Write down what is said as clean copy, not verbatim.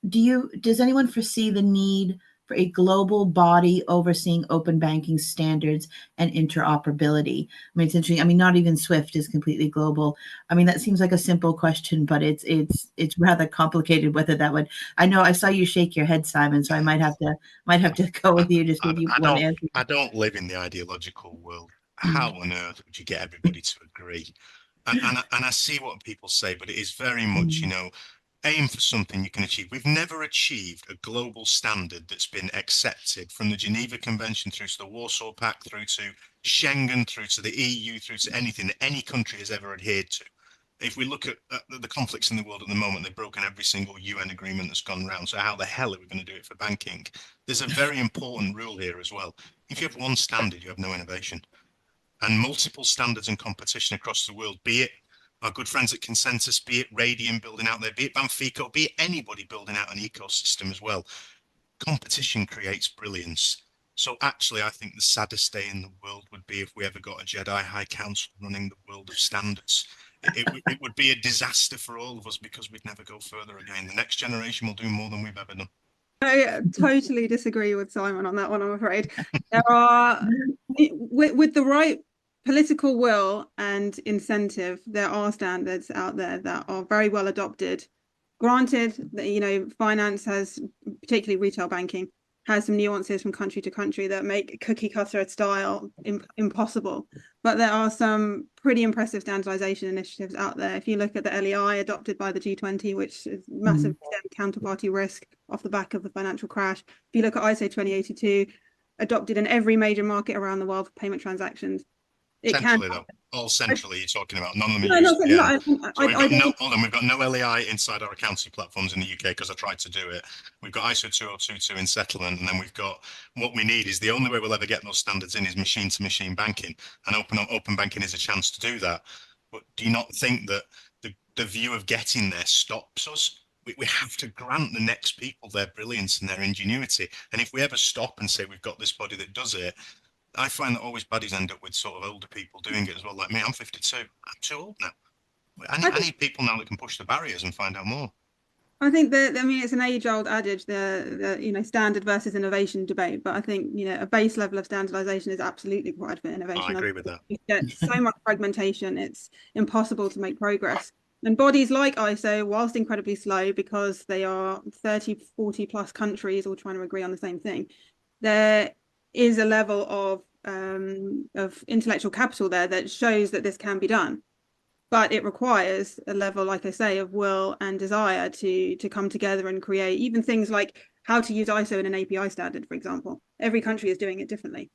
does anyone foresee the need for a global body overseeing open banking standards and interoperability? I mean, it's interesting. I mean, not even SWIFT is completely global. I mean, that seems like a simple question, but it's rather complicated whether that would. I know I saw you shake your head, Simon, so I might have to go with you, just give you I one don't answer. I don't live in the ideological world. How Mm, on earth would you get everybody to agree? And I see what people say, but it is very much, mm, aim for something you can achieve. We've never achieved a global standard that's been accepted from the Geneva Convention through to the Warsaw Pact, through to Schengen, through to the EU, through to anything that any country has ever adhered to. If we look at the conflicts in the world at the moment, they've broken every single UN agreement that's gone around. So how the hell are we going to do it for banking? There's a very important rule here as well. If you have one standard, you have no innovation. And multiple standards and competition across the world, be it our good friends at Consensus, be it Radian building out there, be it Banfico, be it anybody building out an ecosystem as well. Competition creates brilliance. So actually, I think the saddest day in the world would be if we ever got a Jedi High Council running the world of standards. It would be a disaster for all of us because we'd never go further again. The next generation will do more than we've ever done. I totally disagree with Simon on that one, I'm afraid. There are, with the right political will and incentive, there are standards out there that are very well adopted. Granted that, finance has, particularly retail banking, has some nuances from country to country that make cookie cutter style impossible. But there are some pretty impressive standardization initiatives out there. If you look at the LEI adopted by the G20, which is massive counterparty risk off the back of the financial crash. If you look at ISO 2082, adopted in every major market around the world for payment transactions. It Centrally, can. though, all centrally, you're talking about. None of them No, are used. no, Yeah. no, So we've got no. Hold on, we've got no LEI inside our accounting platforms in the UK because I tried to do it. We've got ISO 2022 in settlement, and then we've got what we need is the only way we'll ever get those standards in is machine to machine banking, and open banking is a chance to do that. But do you not think that the view of getting there stops us? We have to grant the next people their brilliance and their ingenuity. And if we ever stop and say we've got this body that does it, I find that always baddies end up with sort of older people doing it as well. Like me, I'm 52. I'm too old now. I need people now that can push the barriers and find out more. I think that, it's an age-old adage, the standard versus innovation debate. But I think, a base level of standardization is absolutely required for innovation. I agree with that. You get so much fragmentation, it's impossible to make progress. And bodies like ISO, whilst incredibly slow because they are 30, 40 plus countries all trying to agree on the same thing, there is a level of intellectual capital there that shows that this can be done. But it requires a level, like I say, of will and desire to come together and create even things like how to use ISO in an API standard, for example. Every country is doing it differently.